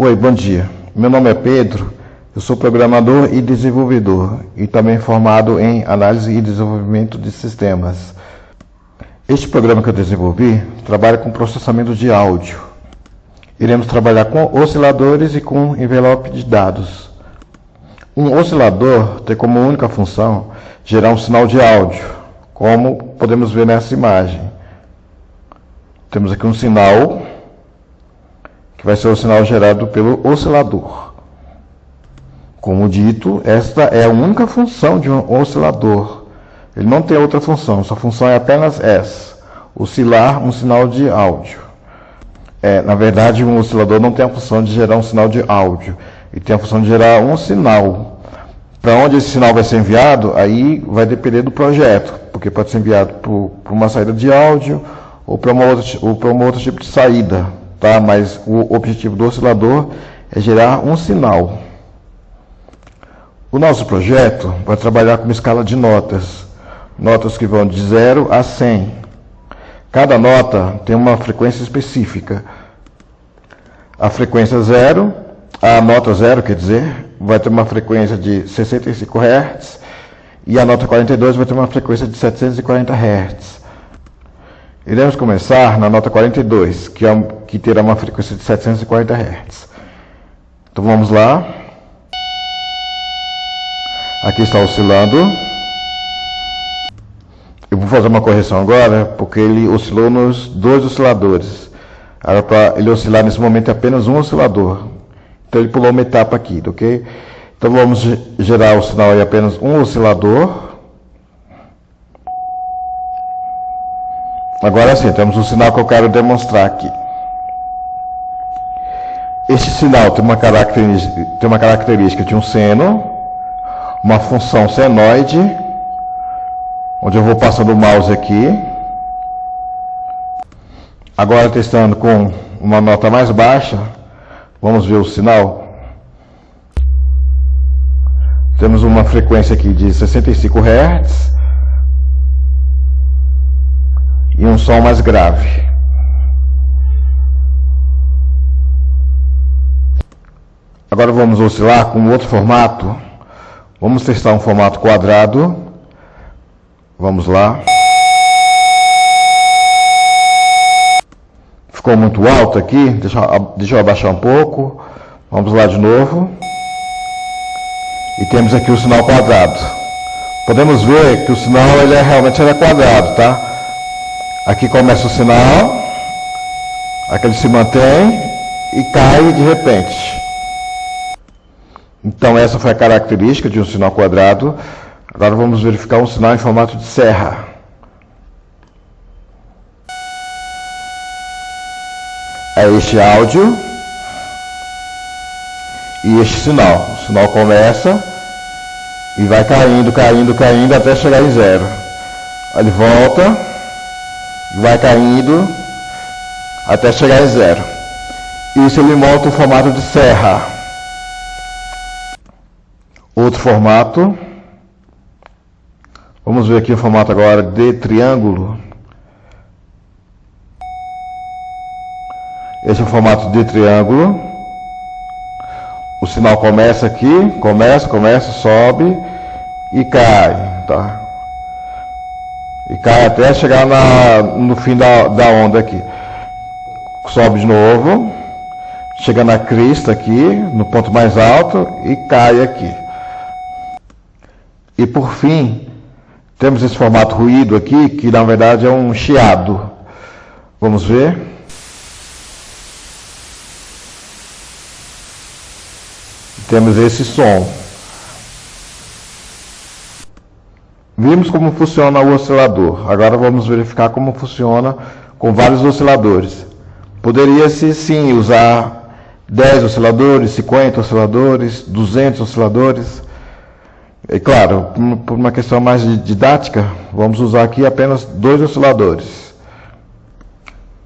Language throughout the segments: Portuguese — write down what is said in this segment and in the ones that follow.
Oi, bom dia. Meu nome é Pedro, eu sou programador e desenvolvedor e também formado em análise e desenvolvimento de sistemas. Este programa que eu desenvolvi trabalha com processamento de áudio. Iremos trabalhar com osciladores e com envelope de dados. Um oscilador tem como única função gerar um sinal de áudio, como podemos ver nessa imagem. Temos aqui um sinal que vai ser o sinal gerado pelo oscilador. Como dito, esta é a única função de um oscilador. Ele não tem outra função, sua função é apenas essa: oscilar um sinal de áudio. Na verdade, um oscilador não tem a função de gerar um sinal de áudio, ele tem a função de gerar um sinal. Para onde esse sinal vai ser enviado, aí vai depender do projeto, porque pode ser enviado para uma saída de áudio ou para um outro tipo de saída. Tá? Mas o objetivo do oscilador é gerar um sinal. O nosso projeto vai trabalhar com uma escala de notas. Notas que vão de 0 a 100. Cada nota tem uma frequência específica. A frequência 0, a nota 0, quer dizer, vai ter uma frequência de 65 Hz e a nota 42 vai ter uma frequência de 740 Hz. Iremos começar na nota 42, que terá uma frequência de 740 Hz. Então vamos lá. Aqui está oscilando. Eu vou fazer uma correção agora, porque ele oscilou nos dois osciladores. Era para ele oscilar nesse momento apenas um oscilador. Então ele pulou uma etapa aqui, ok? Então vamos gerar o sinal em apenas um oscilador. Agora sim, temos o sinal que eu quero demonstrar aqui. Este sinal tem uma característica de um seno, uma função senoide, onde eu vou passando o mouse aqui. Agora testando com uma nota mais baixa, vamos ver o sinal. Temos uma frequência aqui de 65 Hz. E um som mais grave. Agora vamos oscilar com outro formato. Vamos testar um formato quadrado. Vamos lá. Ficou muito alto aqui. Deixa eu abaixar um pouco. Vamos lá de novo. E temos aqui o sinal quadrado. Podemos ver que o sinal realmente era quadrado, tá? Aqui começa o sinal, aqui ele se mantém e cai de repente. Então essa foi a característica de um sinal quadrado. Agora vamos verificar um sinal em formato de serra. É este áudio e este sinal. O sinal começa e vai caindo, caindo, caindo até chegar em 0. Ele volta. Vai caindo até chegar em 0. Isso ele monta o formato de serra. Outro formato. Vamos ver aqui o formato agora de triângulo. Esse é o formato de triângulo. O sinal começa aqui, começa, sobe e cai, tá? E cai até chegar no fim da onda aqui. Sobe de novo. Chega na crista aqui, no ponto mais alto, e cai aqui. E por fim, temos esse formato ruído aqui, que na verdade é um chiado. Vamos ver. Temos esse som. Vimos como funciona o oscilador. Agora vamos verificar como funciona com vários osciladores. Poderia-se sim usar 10 osciladores, 50 osciladores, 200 osciladores. E claro, por uma questão mais didática, vamos usar aqui apenas 2 osciladores.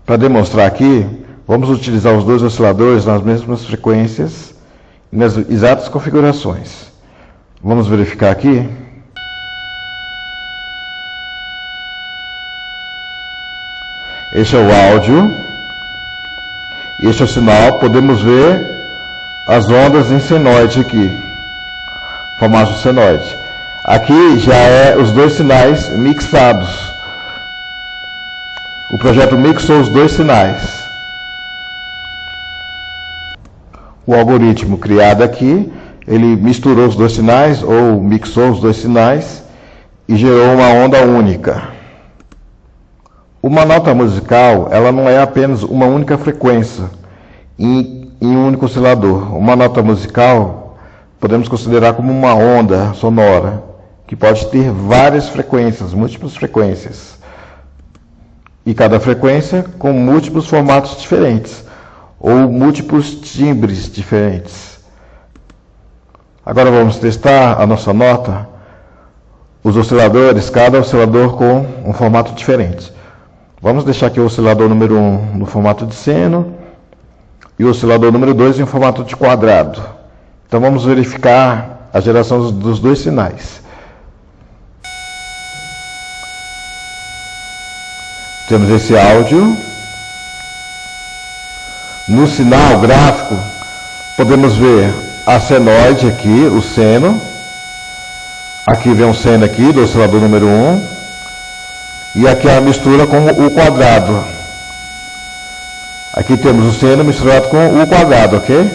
Para demonstrar aqui, vamos utilizar os 2 osciladores nas mesmas frequências e nas exatas configurações. Vamos verificar aqui. Este é o áudio. Este é o sinal. Podemos ver as ondas em senoide aqui, formato senoide. Aqui já é os dois sinais mixados. O projeto mixou os dois sinais. O algoritmo criado aqui, ele misturou os dois sinais, ou mixou os dois sinais, e gerou uma onda única. Uma nota musical, ela não é apenas uma única frequência em um único oscilador. Uma nota musical podemos considerar como uma onda sonora, que pode ter várias frequências, múltiplas frequências. E cada frequência com múltiplos formatos diferentes, ou múltiplos timbres diferentes. Agora vamos testar a nossa nota. Os osciladores, cada oscilador com um formato diferente. Vamos deixar aqui o oscilador número 1 no formato de seno e o oscilador número 2 em formato de quadrado. Então vamos verificar a geração dos dois sinais. Temos esse áudio. No sinal gráfico, podemos ver a senoide aqui, o seno. Aqui vem um seno aqui do oscilador número 1. E aqui a mistura com o quadrado. Aqui temos o seno misturado com o quadrado, ok?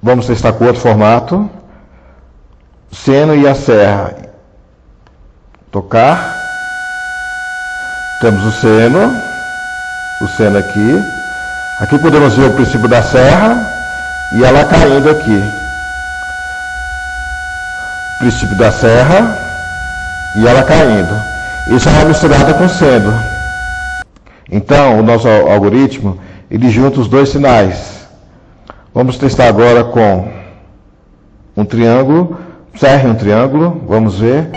Vamos testar com outro formato. Seno e a serra. Tocar. Temos o seno aqui. Aqui podemos ver o princípio da serra e ela caindo aqui. O princípio da serra e ela caindo. Isso é uma misturada com seno. Então, o nosso algoritmo, ele junta os dois sinais. Vamos testar agora com um triângulo, serra e um triângulo, vamos ver.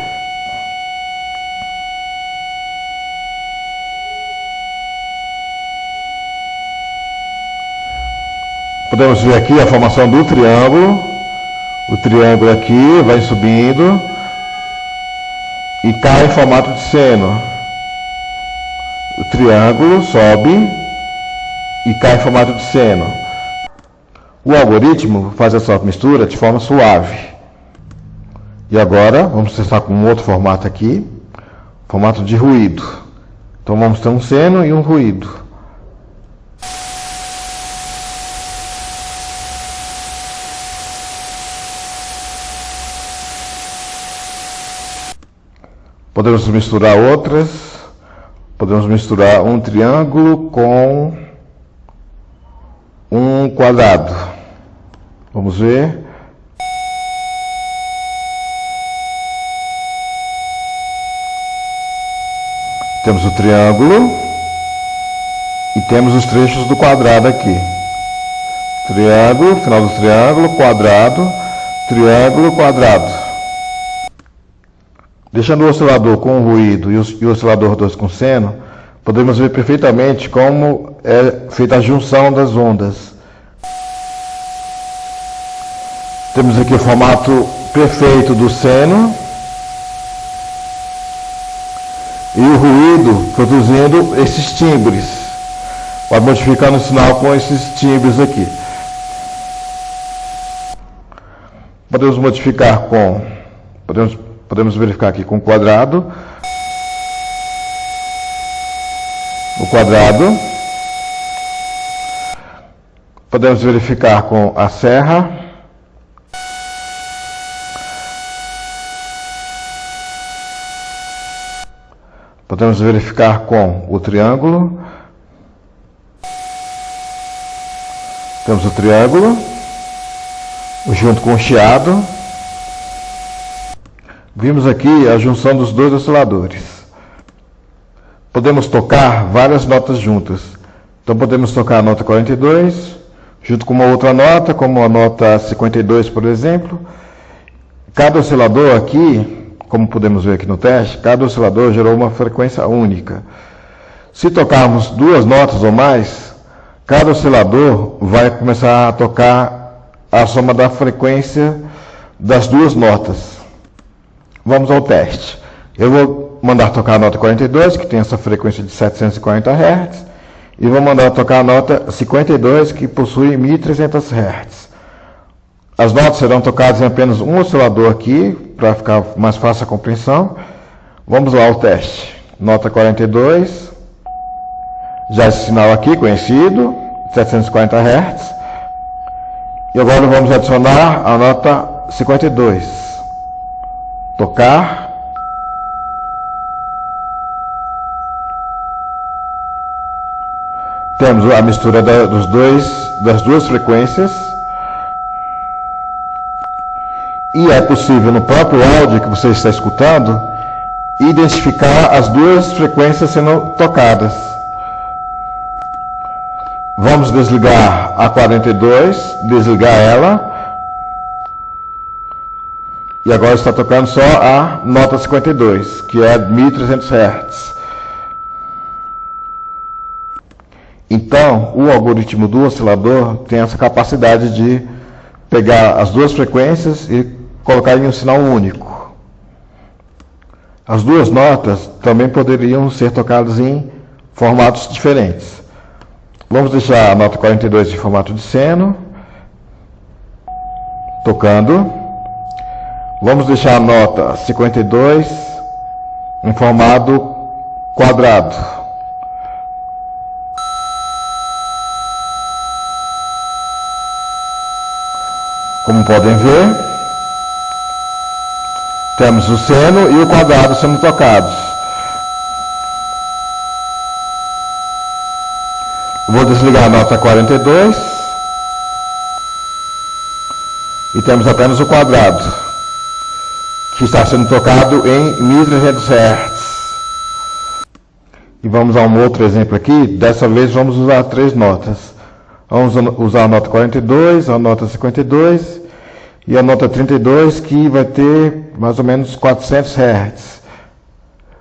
Podemos ver aqui a formação do triângulo. O triângulo aqui vai subindo e cai em formato de seno. O triângulo sobe e cai em formato de seno. O algoritmo faz essa mistura de forma suave. E agora vamos testar com um outro formato aqui, formato de ruído. Então vamos ter um seno e um ruído. Podemos misturar outras. Podemos misturar um triângulo com um quadrado. Vamos ver. Temos o triângulo e temos os trechos do quadrado aqui. Triângulo, final do triângulo, quadrado, triângulo, quadrado. Deixando o oscilador com ruído e o oscilador 2 com seno, podemos ver perfeitamente como é feita a junção das ondas. Temos aqui o formato perfeito do seno e o ruído produzindo esses timbres. Pode modificar no sinal com esses timbres aqui. Podemos modificar com... Podemos verificar aqui com o quadrado. O quadrado. Podemos verificar com a serra. Podemos verificar com o triângulo. Temos o triângulo, junto com o chiado. Vimos aqui a junção dos dois osciladores. Podemos tocar várias notas juntas. Então podemos tocar a nota 42, junto com uma outra nota, como a nota 52, por exemplo. Cada oscilador aqui, como podemos ver aqui no teste, cada oscilador gerou uma frequência única. Se tocarmos duas notas ou mais, cada oscilador vai começar a tocar a soma da frequência das duas notas. Vamos ao teste. Eu vou mandar tocar a nota 42, que tem essa frequência de 740 Hz, e vou mandar tocar a nota 52, que possui 1.300 Hz. As notas serão tocadas em apenas um oscilador aqui, para ficar mais fácil a compreensão. Vamos lá ao teste. Nota 42, já esse sinal aqui conhecido, 740 Hz. E agora vamos adicionar a nota 52. Tocar. Temos a mistura das duas frequências. E é possível no próprio áudio que você está escutando identificar as duas frequências sendo tocadas. Vamos desligar a 42, desligar ela. E agora está tocando só a nota 52, que é 1.300 Hz. Então, o algoritmo do oscilador tem essa capacidade de pegar as duas frequências e colocar em um sinal único. As duas notas também poderiam ser tocadas em formatos diferentes. Vamos deixar a nota 42 em formato de seno, tocando. Vamos deixar a nota 52 em formato quadrado. Como podem ver, temos o seno e o quadrado sendo tocados. Vou desligar a nota 42 e temos apenas o quadrado, que está sendo tocado em 1.300 Hz. E vamos a um outro exemplo aqui. Dessa vez vamos usar 3 notas. Vamos usar a nota 42, a nota 52 e a nota 32, que vai ter mais ou menos 400 Hz.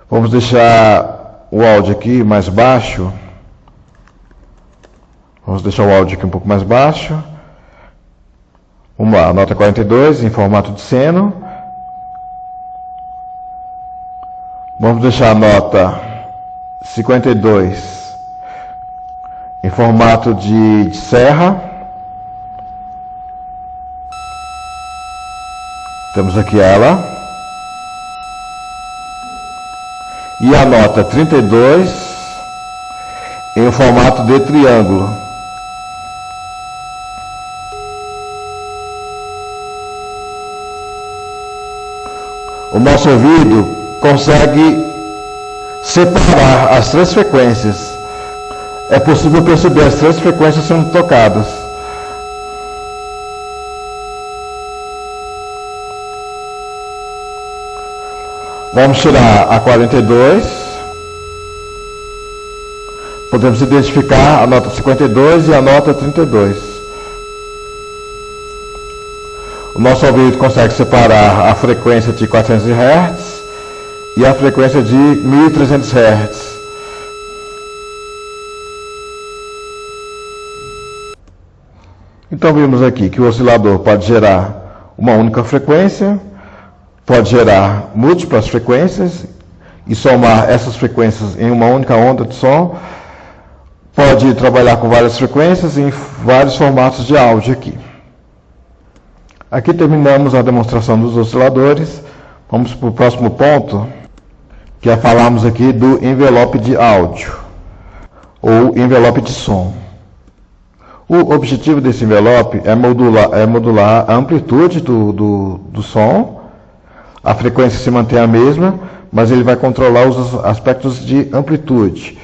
Vamos deixar o áudio aqui mais baixo. Vamos deixar o áudio aqui um pouco mais baixo. Vamos lá, a nota 42 em formato de seno. Vamos deixar a nota 52 em formato de serra. Temos aqui ela. E a nota 32 em formato de triângulo. O nosso ouvido consegue separar as 3 frequências. É possível perceber as 3 frequências sendo tocadas. Vamos tirar a 42. Podemos identificar a nota 52 e a nota 32. O nosso ouvido consegue separar a frequência de 400 Hz e a frequência de 1.300 Hz. Então vimos aqui que o oscilador pode gerar uma única frequência, pode gerar múltiplas frequências e somar essas frequências em uma única onda de som, pode trabalhar com várias frequências em vários formatos de áudio aqui. Aqui terminamos a demonstração dos osciladores. Vamos para o próximo ponto, que é falarmos aqui do envelope de áudio, ou envelope de som. O objetivo desse envelope é modular a amplitude do som. A frequência se mantém a mesma, mas ele vai controlar os aspectos de amplitude.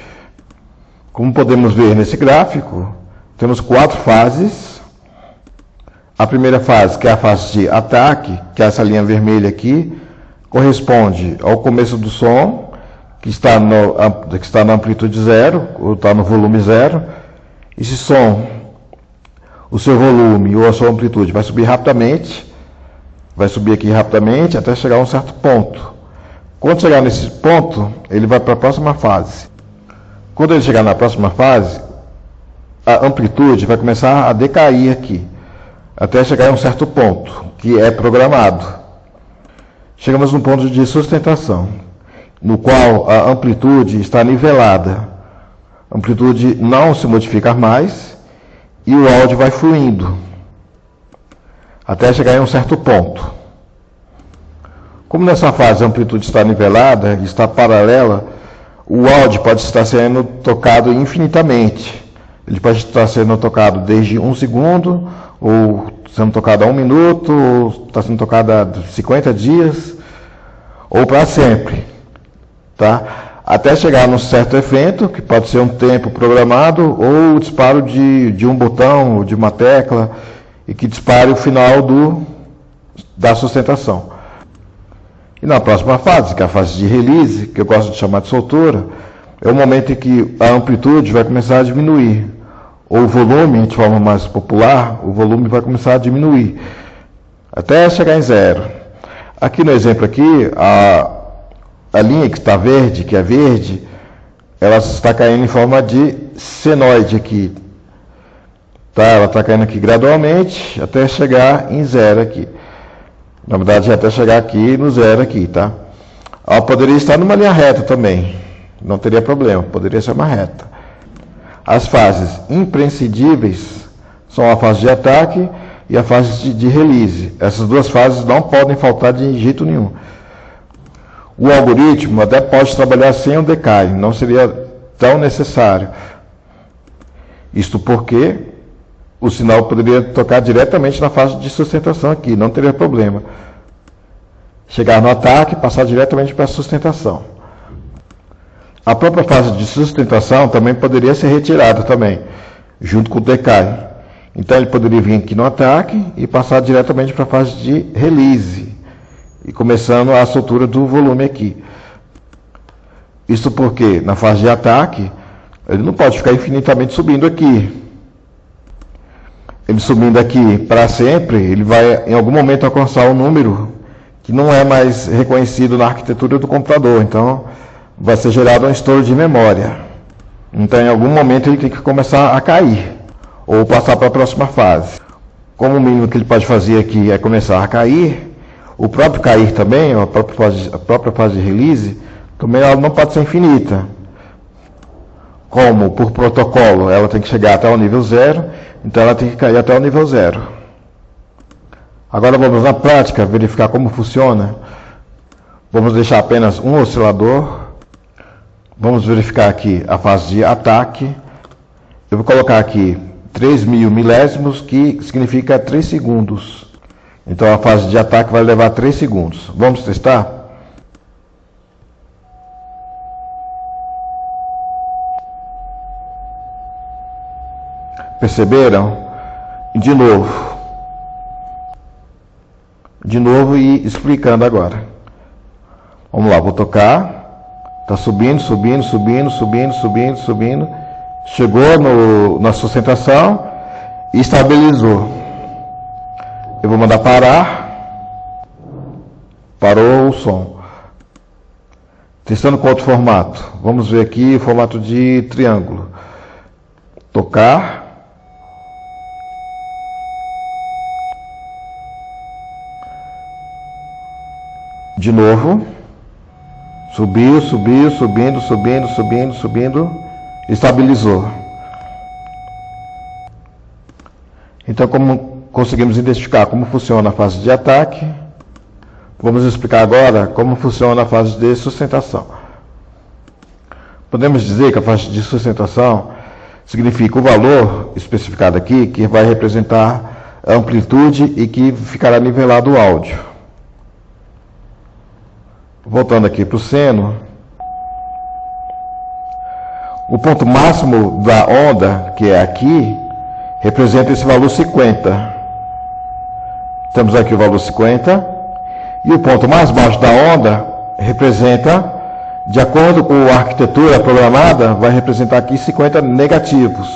Como podemos ver nesse gráfico, temos 4 fases. A primeira fase, que é a fase de ataque, que é essa linha vermelha aqui, corresponde ao começo do som, que está na amplitude 0, ou está no volume 0. Esse som, o seu volume ou a sua amplitude vai subir rapidamente, vai subir aqui rapidamente até chegar a um certo ponto. Quando chegar nesse ponto, ele vai para a próxima fase. Quando ele chegar na próxima fase, a amplitude vai começar a decair aqui, até chegar a um certo ponto, que é programado. Chegamos num ponto de sustentação, no qual a amplitude está nivelada. a amplitude não se modifica mais e o áudio vai fluindo até chegar em um certo ponto. Como nessa fase a amplitude está nivelada e está paralela, o áudio pode estar sendo tocado infinitamente. Ele pode estar sendo tocado desde 1 segundo, ou sendo tocado a 1 minuto, ou está sendo tocado há 50 dias, ou para sempre. Tá? Até chegar num certo evento, que pode ser um tempo programado, ou o disparo de um botão, ou de uma tecla, e que dispare o final da sustentação. E na próxima fase, que é a fase de release, que eu gosto de chamar de soltura, é o momento em que a amplitude vai começar a diminuir. Ou o volume, de forma mais popular, o volume vai começar a diminuir, até chegar em zero. Aqui no exemplo aqui, a linha que está verde, que é verde, ela está caindo em forma de senoide aqui. Tá? Ela está caindo aqui gradualmente, até chegar em zero aqui. Na verdade, até chegar aqui no zero aqui, tá? Ela poderia estar numa linha reta também, não teria problema, poderia ser uma reta. As fases imprescindíveis são a fase de ataque e a fase de release. Essas duas fases não podem faltar de jeito nenhum. O algoritmo até pode trabalhar sem o decay, não seria tão necessário. Isto porque o sinal poderia tocar diretamente na fase de sustentação aqui, não teria problema. Chegar no ataque e passar diretamente para a sustentação. A própria fase de sustentação também poderia ser retirada também, junto com o decay. Então ele poderia vir aqui no ataque e passar diretamente para a fase de release, e começando a soltura do volume aqui. Isso porque na fase de ataque, ele não pode ficar infinitamente subindo aqui. Ele subindo aqui para sempre, ele vai em algum momento alcançar um número que não é mais reconhecido na arquitetura do computador. Então vai ser gerado um estouro de memória. Então em algum momento ele tem que começar a cair, ou passar para a próxima fase. Como o mínimo que ele pode fazer aqui é começar a cair, o próprio cair também, a própria fase de release, também ela não pode ser infinita. Como por protocolo ela tem que chegar até o nível 0, então ela tem que cair até o nível 0. Agora vamos na prática verificar como funciona. Vamos deixar apenas um oscilador. Vamos verificar aqui a fase de ataque. Eu vou colocar aqui 3.000 milésimos, que significa 3 segundos. Então a fase de ataque vai levar 3 segundos. Vamos testar? Perceberam? De novo e explicando agora. Vamos lá, vou tocar. Está subindo, subindo, subindo, subindo, subindo, subindo. Chegou na sustentação e estabilizou. Eu vou mandar parar. Parou o som. Testando com outro formato. Vamos ver aqui o formato de triângulo. Tocar. De novo. Subiu, subiu, subindo, subindo, subindo, subindo. Estabilizou. Então, como conseguimos identificar como funciona a fase de ataque, vamos explicar agora como funciona a fase de sustentação. Podemos dizer que a fase de sustentação significa o valor especificado aqui, que vai representar a amplitude e que ficará nivelado o áudio. Voltando aqui para o seno, o ponto máximo da onda, que é aqui, representa esse valor 50. Temos aqui o valor 50, e o ponto mais baixo da onda representa, de acordo com a arquitetura programada, vai representar aqui 50 negativos.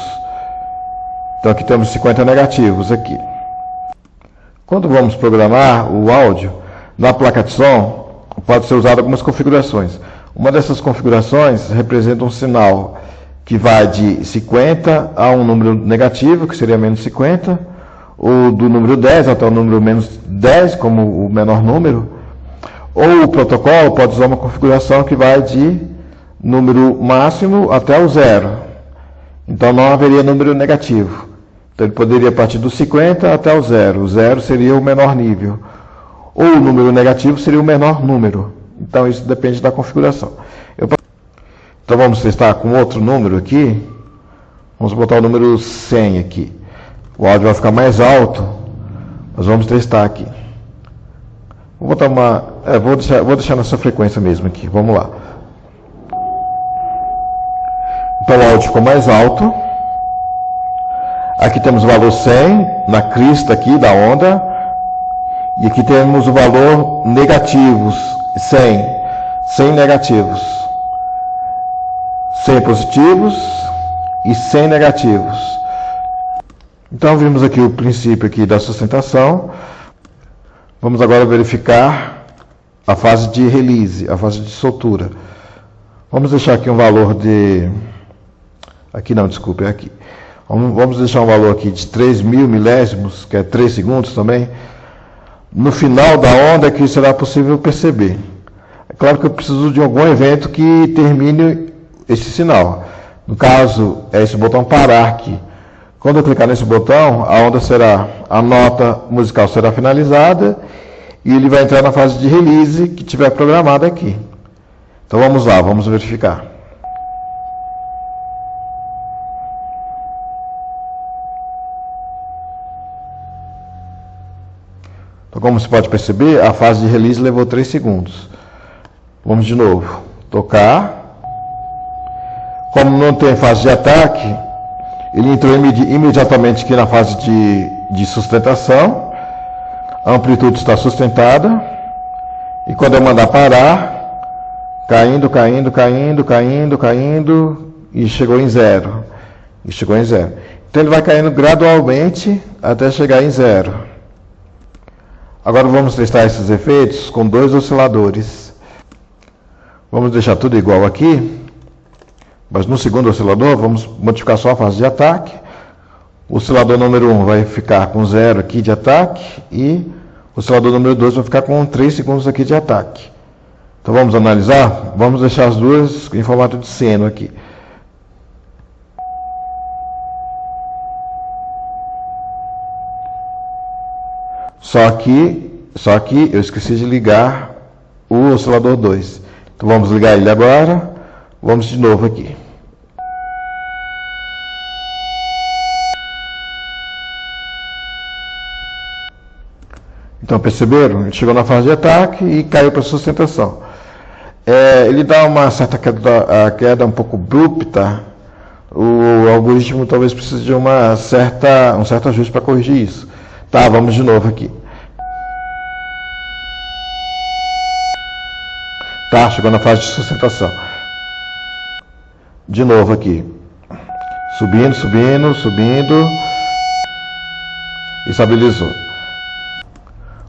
Então aqui temos 50 negativos aqui. Quando vamos programar o áudio, na placa de som, pode ser usado algumas configurações. Uma dessas configurações representa um sinal que vai de 50 a um número negativo, que seria menos 50, ou do número 10 até o número menos 10, como o menor número, ou o protocolo pode usar uma configuração que vai de número máximo até o 0. Então não haveria número negativo. Então ele poderia partir do 50 até o 0. O 0 seria o menor nível. Ou o número negativo seria o menor número. Então isso depende da configuração. Então vamos testar com outro número aqui. Vamos botar o número 100 aqui. O áudio vai ficar mais alto, mas vamos testar aqui. Vou botar uma... vou deixar nessa frequência mesmo aqui. Vamos lá. Então o áudio ficou mais alto. Aqui temos o valor 100 na crista aqui da onda. E aqui temos o valor negativos, 100. 100 negativos. 100 positivos e 100 negativos. Então vimos aqui o princípio aqui da sustentação. Vamos agora verificar a fase de release, a fase de soltura. Vamos deixar aqui um valor de... Aqui não, desculpe, é aqui. Vamos deixar um valor aqui de 3.000 milésimos, que é 3 segundos também. No final da onda é que será possível perceber. É claro que eu preciso de algum evento que termine esse sinal. No caso, é esse botão parar aqui. Quando eu clicar nesse botão, a nota musical será finalizada e ele vai entrar na fase de release que tiver programada aqui. Então vamos lá, vamos verificar. Então, como você pode perceber, a fase de release levou 3 segundos. Vamos de novo. Tocar. Como não tem fase de ataque, ele entrou imediatamente aqui na fase de sustentação. A amplitude está sustentada. E quando eu mandar parar, caindo, caindo, caindo, caindo, caindo, e chegou em 0. Então ele vai caindo gradualmente até chegar em 0. Agora vamos testar esses efeitos com 2 osciladores. Vamos deixar tudo igual aqui, mas no segundo oscilador vamos modificar só a fase de ataque. O oscilador número 1 vai ficar com 0 aqui de ataque e o oscilador número 2 vai ficar com 3 segundos aqui de ataque. Então vamos analisar? Vamos deixar as duas em formato de seno aqui. Só que eu esqueci de ligar o oscilador 2. Então vamos ligar ele agora. Vamos de novo aqui. Então perceberam? Ele chegou na fase de ataque e caiu para a sustentação. Ele dá uma certa queda um pouco abrupta. O algoritmo talvez precise de um certo ajuste para corrigir isso. Tá, vamos de novo aqui. Tá, chegou na fase de sustentação. De novo aqui. Subindo, subindo, subindo. E estabilizou.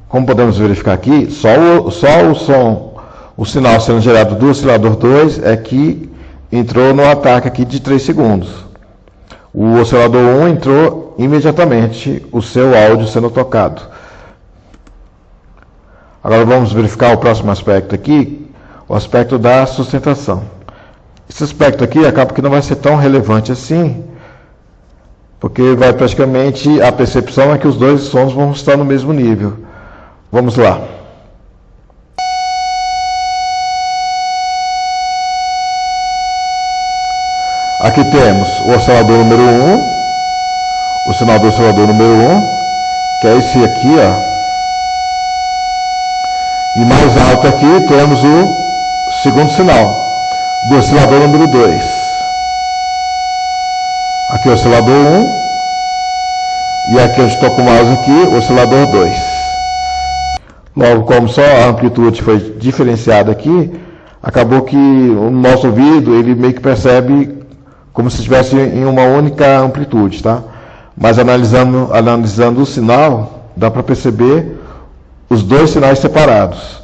Como podemos verificar aqui, só o som, o sinal sendo gerado do oscilador 2 é que entrou no ataque aqui de 3 segundos. O oscilador 1 entrou imediatamente o seu áudio sendo tocado. Agora vamos verificar o próximo aspecto aqui, o aspecto da sustentação. Esse aspecto aqui acaba que não vai ser tão relevante assim, porque vai praticamente, a percepção é que os dois sons vão estar no mesmo nível. Vamos lá. Aqui temos o oscilador número 1, o sinal do oscilador número 1, que é esse aqui, ó. E mais alto aqui temos o segundo sinal do oscilador número 2. Aqui o oscilador 1 e aqui onde estou com o mouse aqui, o oscilador 2. Logo, como só a amplitude foi diferenciada aqui, acabou que o nosso ouvido ele meio que percebe como se estivesse em uma única amplitude, tá? Mas analisando o sinal, dá para perceber os dois sinais separados.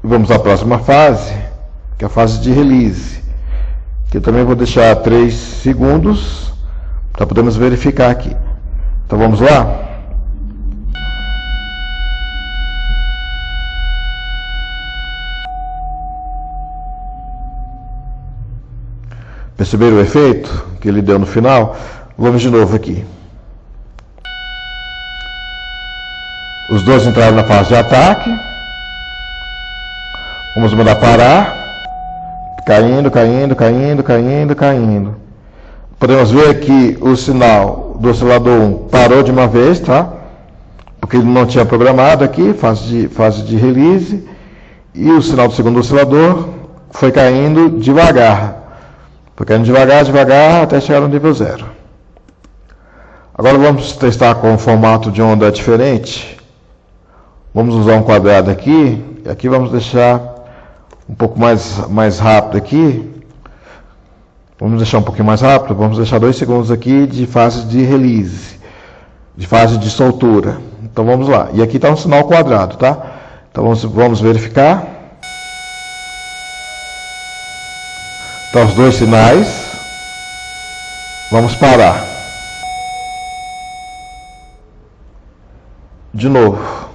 Vamos à próxima fase, que é a fase de release, que eu também vou deixar 3 segundos para podermos verificar aqui. Então vamos lá? Perceberam o efeito que ele deu no final? Vamos de novo aqui. Os dois entraram na fase de ataque. Vamos mandar parar. Caindo, caindo, caindo, caindo, caindo. Podemos ver que o sinal do oscilador 1 parou de uma vez, tá? Porque ele não tinha programado aqui, fase de release. E o sinal do segundo oscilador foi caindo devagar. Foi caindo devagar, devagar, até chegar no nível 0. Agora vamos testar com um formato de onda diferente. Vamos usar um quadrado aqui. E aqui vamos deixar um pouco mais rápido aqui. Vamos deixar um pouquinho mais rápido. Vamos deixar 2 segundos aqui de fase de release. De fase de soltura. Então vamos lá. E aqui está um sinal quadrado, tá? Então vamos verificar. Então os dois sinais. Vamos parar. De novo.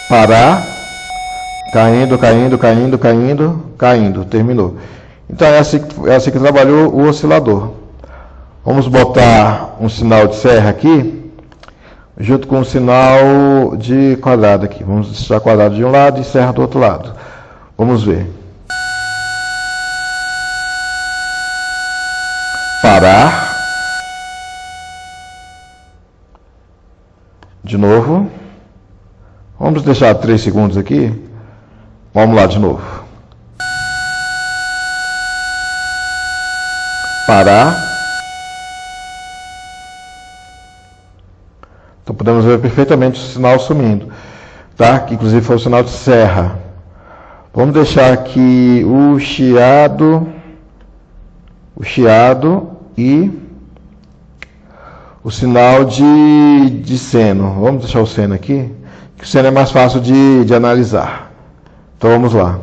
Parar. Caindo, caindo, caindo, caindo, caindo. Terminou. Então é assim que trabalhou o oscilador. Vamos botar um sinal de serra aqui, junto com um sinal de quadrado aqui. Vamos deixar quadrado de um lado e serra do outro lado. Vamos ver. Parar. De novo. Vamos deixar 3 segundos aqui. Vamos lá de novo. Parar. Então podemos ver perfeitamente o sinal sumindo, tá? Que inclusive foi o sinal de serra. Vamos deixar aqui o chiado e o sinal de seno. Vamos deixar o seno aqui, que o seno é mais fácil de analisar. Então vamos lá.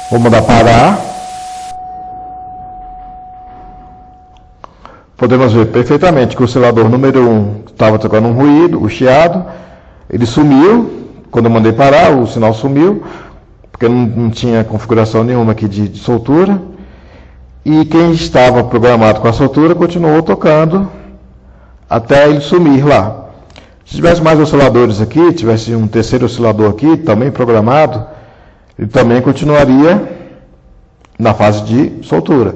Vou mandar parar. Podemos ver perfeitamente que o oscilador número 1 estava tocando um ruído, o chiado. Ele sumiu. Quando eu mandei parar, o sinal sumiu, porque não tinha configuração nenhuma aqui de soltura. E quem estava programado com a soltura continuou tocando até ele sumir lá. Se tivesse mais osciladores aqui, tivesse um terceiro oscilador aqui, também programado, ele também continuaria na fase de soltura.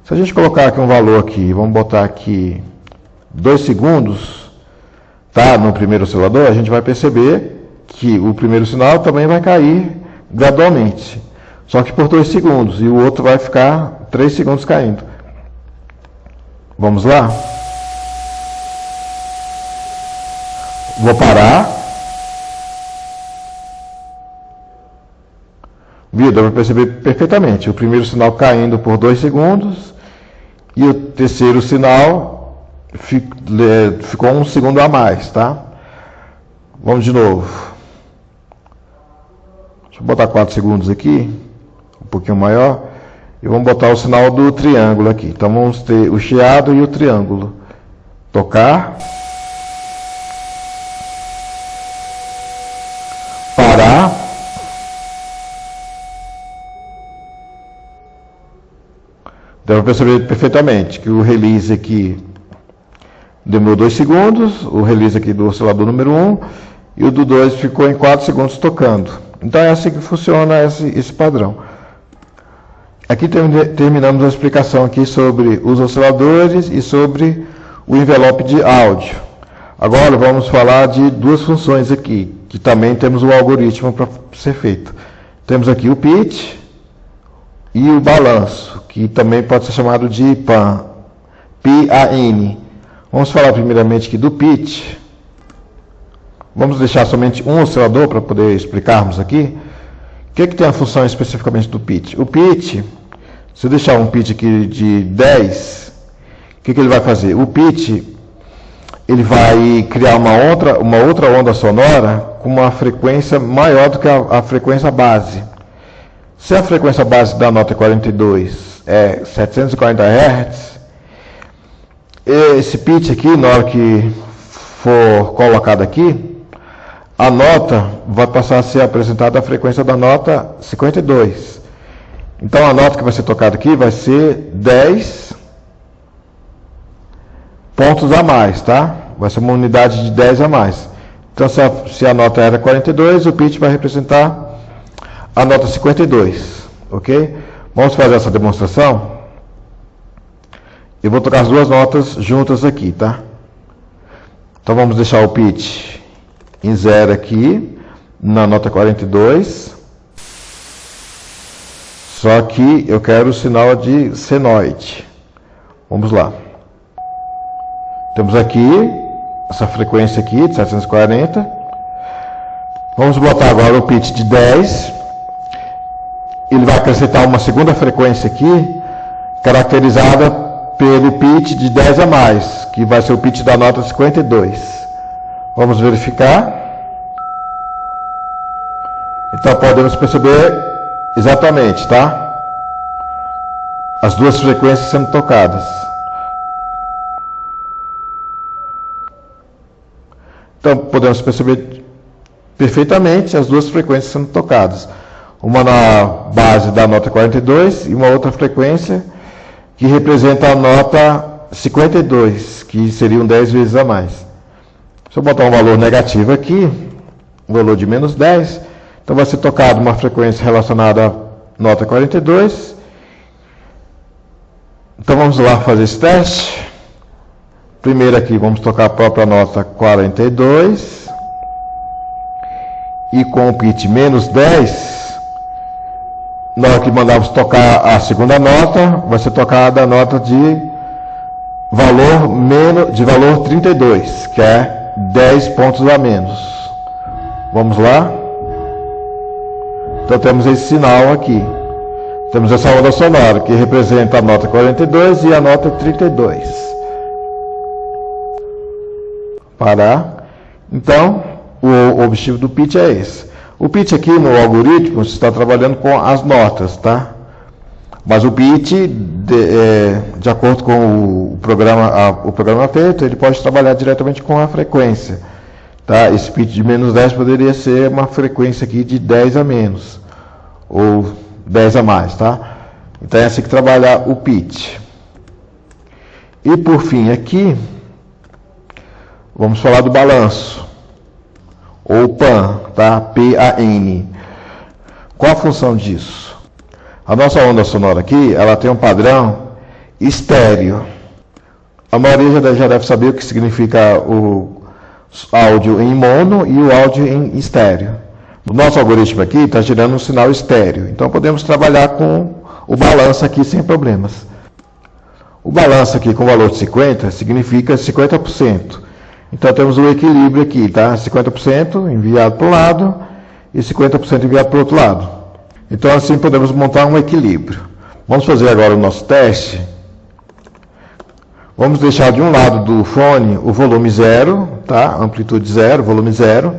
Se a gente colocar aqui um valor aqui, vamos botar aqui 2 segundos, tá, no primeiro oscilador, a gente vai perceber que o primeiro sinal também vai cair gradualmente. Só que por 2 segundos, e o outro vai ficar 3 segundos caindo. Vamos lá? Vou parar. Viu? Dá para perceber perfeitamente. O primeiro sinal caindo por 2 segundos. E o terceiro sinal ficou 1 segundo a mais, tá? Vamos de novo. Deixa eu botar 4 segundos aqui. Um pouquinho maior. E vamos botar o sinal do triângulo aqui. Então vamos ter o chiado e o triângulo. Tocar. Parar. Dá para perceber perfeitamente que o release aqui demorou 2 segundos, o release aqui do oscilador número 1, e o do 2 ficou em 4 segundos tocando. Então é assim que funciona esse padrão. Aqui terminamos a explicação aqui sobre os osciladores e sobre o envelope de áudio. Agora vamos falar de 2 funções aqui, que também temos o algoritmo para ser feito. Temos aqui o pitch e o balanço, que também pode ser chamado de PAN. PAN. Vamos falar primeiramente aqui do pitch. Vamos deixar somente um oscilador para poder explicarmos aqui. O que tem a função especificamente do pitch? O pitch, se eu deixar um pitch aqui de 10, o que ele vai fazer? O pitch, ele vai criar uma outra onda sonora com uma frequência maior do que a frequência base. Se a frequência base da nota 42 é 740 Hz, esse pitch aqui, na hora que for colocado aqui, a nota vai passar a ser apresentada a frequência da nota 52. Então, a nota que vai ser tocada aqui vai ser 10 pontos a mais, tá? Vai ser uma unidade de 10 a mais. Então, se a nota era 42, o pitch vai representar a nota 52, ok? Vamos fazer essa demonstração? Eu vou tocar as duas notas juntas aqui, tá? Então, vamos deixar o pitch em 0 aqui, na nota 42. Só que eu quero o sinal de senoide. Vamos lá. Temos aqui essa frequência aqui de 740. Vamos botar agora o pitch de 10. Ele vai acrescentar uma segunda frequência aqui, caracterizada pelo pitch de 10 a mais, que vai ser o pitch da nota 52. Vamos verificar. Então podemos perceber exatamente, tá? As duas frequências sendo tocadas. Então podemos perceber perfeitamente as duas frequências sendo tocadas. Uma na base da nota 42 e uma outra frequência que representa a nota 52, que seriam 10 vezes a mais. Se eu botar um valor negativo aqui, um valor de menos 10, então vai ser tocado uma frequência relacionada à nota 42. Então vamos lá fazer esse teste. Primeiro aqui vamos tocar a própria nota 42. E com o pitch menos 10, na hora que mandarmos tocar a segunda nota, vai ser tocada a nota de valor 32, que é 10 pontos a menos. Vamos lá? Então temos esse sinal aqui. Temos essa onda sonora que representa a nota 42 e a nota 32. Parar. Então, o objetivo do pitch é esse. O pitch aqui no algoritmo está trabalhando com as notas, tá? Mas o pitch, de acordo com o programa feito, ele pode trabalhar diretamente com a frequência. Tá? Esse pitch de menos 10 poderia ser uma frequência aqui de 10 a menos, ou 10 a mais, tá? Então é assim que trabalhar o pitch. E por fim aqui, vamos falar do balanço, ou PAN, tá? P-A-N. Qual a função disso? A nossa onda sonora aqui, ela tem um padrão estéreo. A maioria já deve saber o que significa o áudio em mono e o áudio em estéreo. O nosso algoritmo aqui está gerando um sinal estéreo, então podemos trabalhar com o balanço aqui sem problemas. O balanço aqui com valor de 50 significa 50%. Então temos o equilíbrio aqui, tá? 50% enviado para um lado e 50% enviado para o outro lado. Então assim podemos montar um equilíbrio. Vamos fazer agora o nosso teste. Vamos deixar de um lado do fone o volume 0, tá? Amplitude 0, volume 0.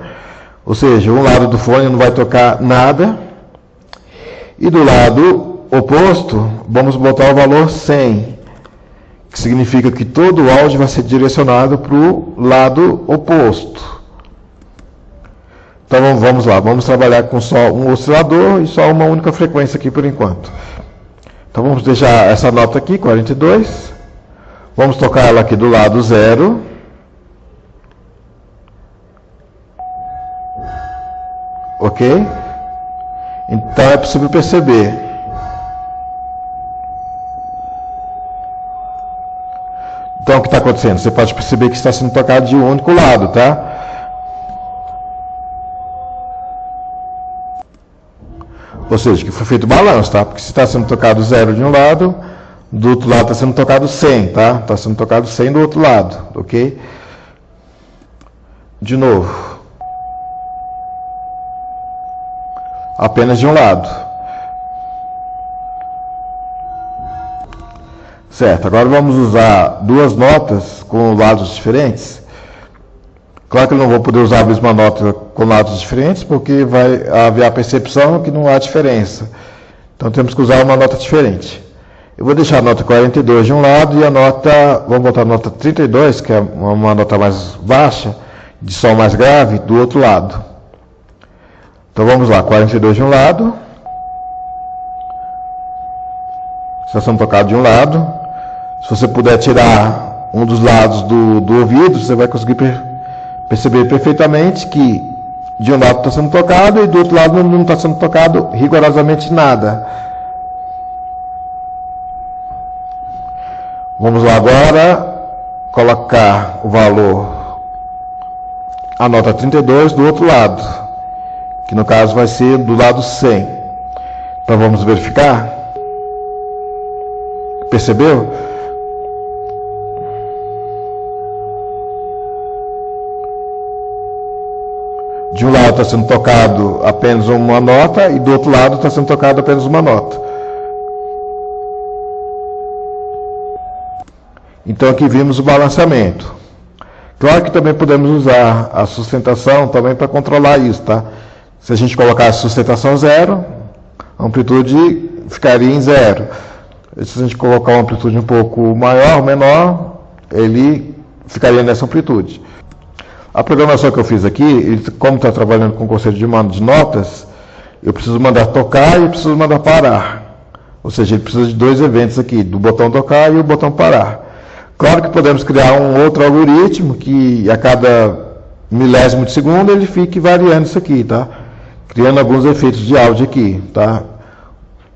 Ou seja, um lado do fone não vai tocar nada. E do lado oposto, vamos botar o valor 100, que significa que todo o áudio vai ser direcionado para o lado oposto. Então vamos lá, vamos trabalhar com só um oscilador e só uma única frequência aqui por enquanto. Então vamos deixar essa nota aqui, 42. Vamos tocar ela aqui do lado 0. Ok? Então é possível perceber. Então o que está acontecendo? Você pode perceber que está sendo tocado de um único lado, tá? Ou seja, que foi feito balanço, tá? Porque se está sendo tocado 0 de um lado, do outro lado está sendo tocado 100, tá? Está sendo tocado 100 do outro lado, ok? De novo. Apenas de um lado. Certo, agora vamos usar duas notas com lados diferentes. Claro que eu não vou poder usar a mesma nota com lados diferentes, porque vai haver a percepção que não há diferença. Então temos que usar uma nota diferente. Eu vou deixar a nota 42 de um lado e a nota, vamos botar a nota 32, que é uma nota mais baixa, de som mais grave do outro lado. Então vamos lá, 42 de um lado, está sendo tocado de um lado. Se você puder tirar um dos lados do ouvido, você vai conseguir perceber perfeitamente que de um lado está sendo tocado e do outro lado não está sendo tocado rigorosamente nada. Vamos lá agora colocar o valor, a nota 32 do outro lado, que no caso vai ser do lado 100. Então vamos verificar. Percebeu? De um lado está sendo tocado apenas uma nota e do outro lado está sendo tocado apenas uma nota. Então aqui vimos o balanceamento. Claro que também podemos usar a sustentação também para controlar isso, tá? Se a gente colocar a sustentação 0, a amplitude ficaria em 0. Se a gente colocar uma amplitude um pouco maior ou menor, ele ficaria nessa amplitude. A programação que eu fiz aqui, como está trabalhando com o conceito de mando de notas, eu preciso mandar tocar e eu preciso mandar parar. Ou seja, ele precisa de dois eventos aqui, do botão tocar e o botão parar. Claro que podemos criar um outro algoritmo que a cada milésimo de segundo ele fique variando isso aqui, tá? Criando alguns efeitos de áudio aqui, tá?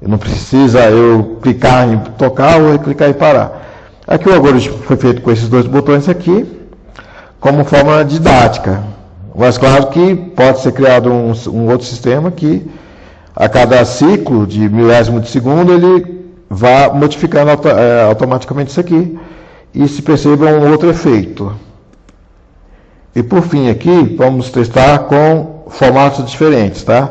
Não precisa eu clicar em tocar ou clicar em parar. Aqui o algoritmo foi feito com esses dois botões aqui, como forma didática. Mas claro que pode ser criado um outro sistema que a cada ciclo de milésimo de segundo ele vá modificando automaticamente isso aqui e se perceba um outro efeito. E por fim aqui vamos testar com formatos diferentes, tá?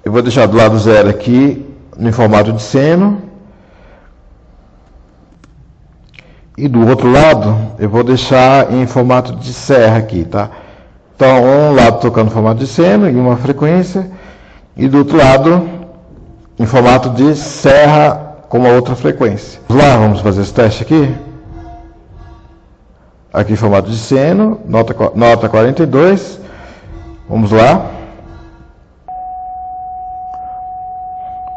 Eu vou deixar do lado 0 aqui no formato de seno. E do outro lado, eu vou deixar em formato de serra aqui, tá? Então, um lado tocando em formato de seno, em uma frequência, e do outro lado, em formato de serra, com uma outra frequência. Vamos lá, vamos fazer esse teste aqui. Aqui em formato de seno, nota 42. Vamos lá.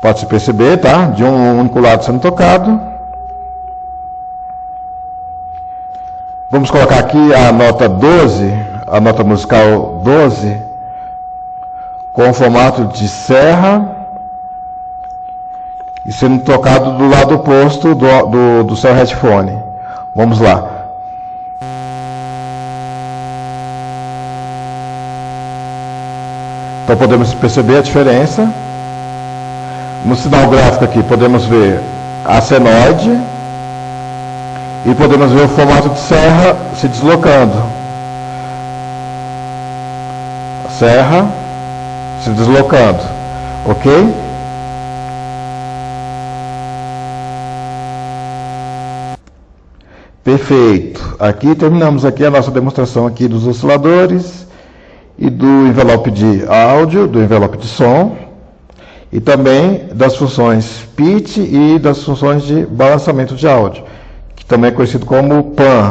Pode-se perceber, tá? De um único lado sendo tocado. Vamos colocar aqui a nota 12, a nota musical 12, com o formato de serra e sendo tocado do lado oposto do seu headphone. Vamos lá. Então podemos perceber a diferença. No sinal gráfico aqui podemos ver a senoide. E podemos ver o formato de serra se deslocando. Serra se deslocando. Ok? Perfeito. Aqui terminamos aqui a nossa demonstração aqui dos osciladores e do envelope de áudio, do envelope de som e também das funções pitch e das funções de balanceamento de áudio, também é conhecido como PAN.